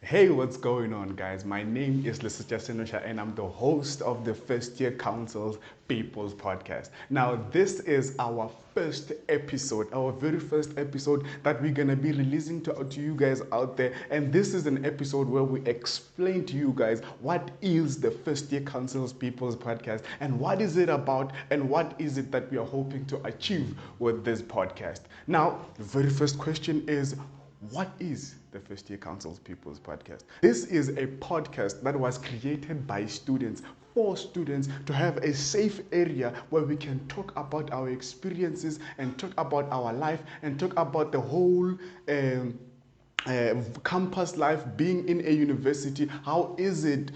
Hey, what's going on, guys? My name is Lisita Senosha, and I'm the host of the First Year Council's People's Podcast. Now, this is our first episode, our very first episode that we're gonna be releasing to you guys out there. And this is an episode where we explain to you guys what is the First Year Council's People's Podcast and what is it about and what is it that we are hoping to achieve with this podcast. Now, the very first question is, what is the First Year Council's People's Podcast? This is a podcast that was created by students for students to have a safe area where we can talk about our experiences and talk about our life and talk about the whole campus life, being in a university. How is it?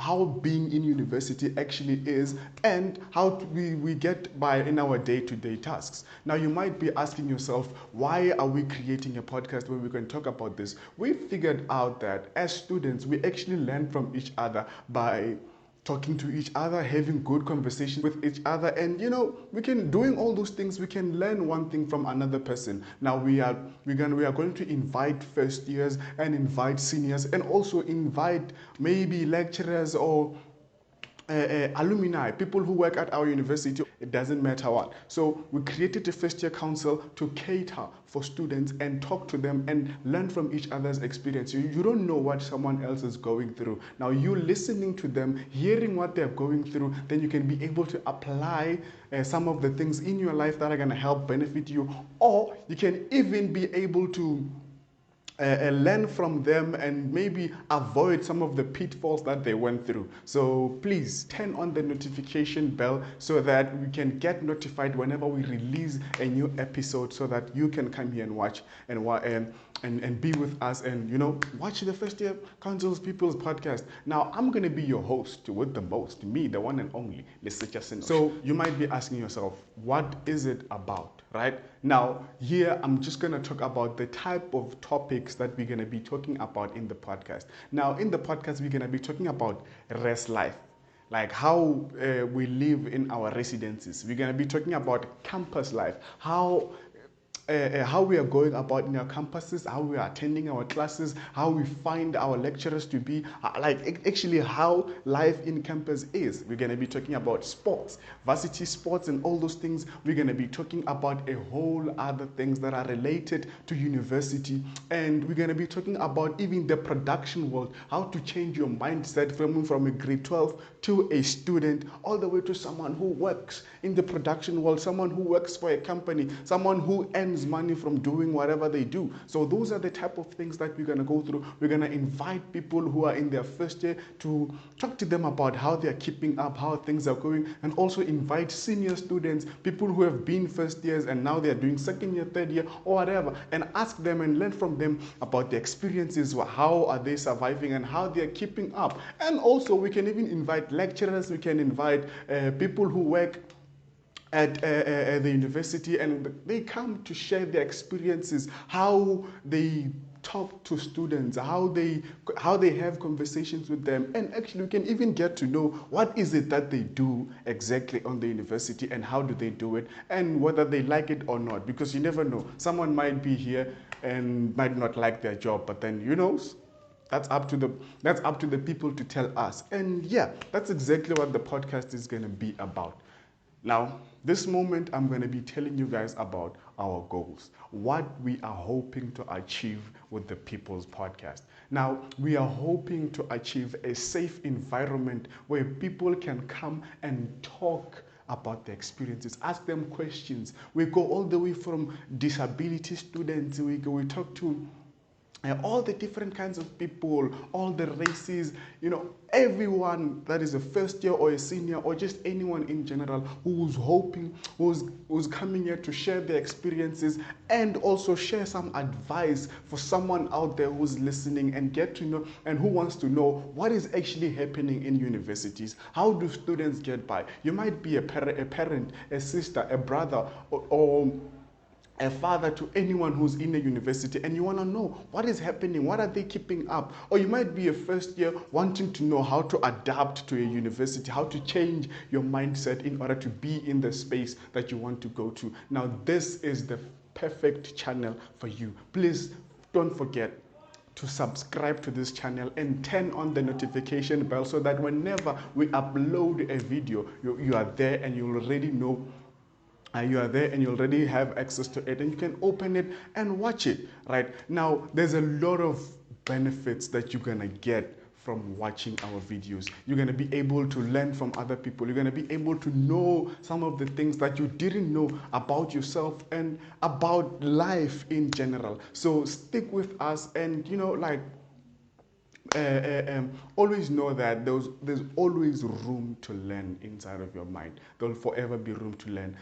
How being in university actually is, and how we get by in our day-to-day tasks. Now, you might be asking yourself, why are we creating a podcast where we can talk about this? We figured out that as students, we actually learn from each other by talking to each other, having good conversations with each other, and we can doing all those things. We can learn one thing from another person. Now we are going to invite first years and invite seniors and also invite maybe lecturers or alumni, people who work at our university. It doesn't matter what. So we created a first year council to cater for students and talk to them and learn from each other's experience. You don't know what someone else is going through. Now, you listening to them, hearing what they're going through, then you can be able to apply some of the things in your life that are going to help benefit you, or you can even be able to learn from them and maybe avoid some of the pitfalls that they went through. So please turn on the notification bell so that we can get notified whenever we release a new episode, so that you can come here and watch and be with us and watch the First Year Council's People's Podcast. Now, I'm going to be your host with the most, me, the one and only Lisita Senosha. So you might be asking yourself, what is it about, right? Now, here I'm just going to talk about the type of topics that we're going to be talking about in the podcast. Now, in the podcast, we're going to be talking about res life, like how we live in our residences. We're going to be talking about campus life, how we are going about in our campuses, how we are attending our classes, how we find our lecturers to be, actually how life in campus is. We're going to be talking about sports, varsity sports and all those things. We're going to be talking about a whole other things that are related to university. And we're going to be talking about even the production world, how to change your mindset from a grade 12 to a student, all the way to someone who works in the production world, someone who works for a company, someone who earns money from doing whatever they do. So those are the type of things that we're going to go through. We're going to invite people who are in their first year to talk to them about how they're keeping up, how things are going, and also invite senior students, people who have been first years and now they're doing second year, third year, or whatever, and ask them and learn from them about the experiences, how are they surviving and how they're keeping up. And also we can even invite lecturers, we can invite people who work at the university, and they come to share their experiences, how they talk to students, how they have conversations with them, and actually we can even get to know what is it that they do exactly on the university and how do they do it and whether they like it or not, because you never know, someone might be here and might not like their job, but then that's up to the people to tell us. And yeah, that's exactly what the podcast is going to be about. Now, this moment, I'm going to be telling you guys about our goals, what we are hoping to achieve with the People's Podcast. Now, we are hoping to achieve a safe environment where people can come and talk about their experiences, ask them questions. We go all the way from disability students, we talk to all the different kinds of people, all the races, everyone that is a first year or a senior or just anyone in general who's coming here to share their experiences and also share some advice for someone out there who's listening and get to know and who wants to know what is actually happening in universities. How do students get by? You might be a parent, a sister, a brother, or a father to anyone who's in a university, and you want to know what is happening, what are they keeping up. Or you might be a first year wanting to know how to adapt to a university, how to change your mindset in order to be in the space that you want to go to. Now, this is the perfect channel for you. Please don't forget to subscribe to this channel and turn on the notification bell so that whenever we upload a video, you are there and you already know you are there and you already have access to it, and you can open it and watch it. Right now, there's a lot of benefits that you're gonna get from watching our videos. You're going to be able to learn from other people. You're going to be able to know some of the things that you didn't know about yourself and about life in general. So stick with us, and always know that there's always room to learn inside of your mind. There'll forever be room to learn.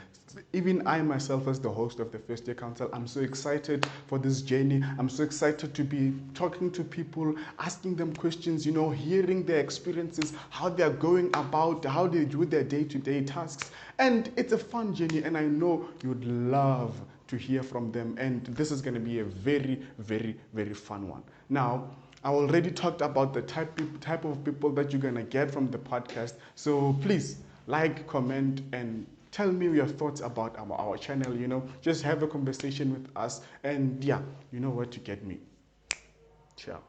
Even I myself, as the host of the First Year Council, I'm so excited for this journey. I'm so excited to be talking to people, asking them questions, hearing their experiences, how they're going about, how they do their day-to-day tasks. And it's a fun journey, and I know you'd love to hear from them. And this is going to be a very, very, very fun one. Now, I already talked about the type of people that you're going to get from the podcast. So please like, comment, and tell me your thoughts about our channel. Just have a conversation with us. And yeah, you know where to get me. Ciao.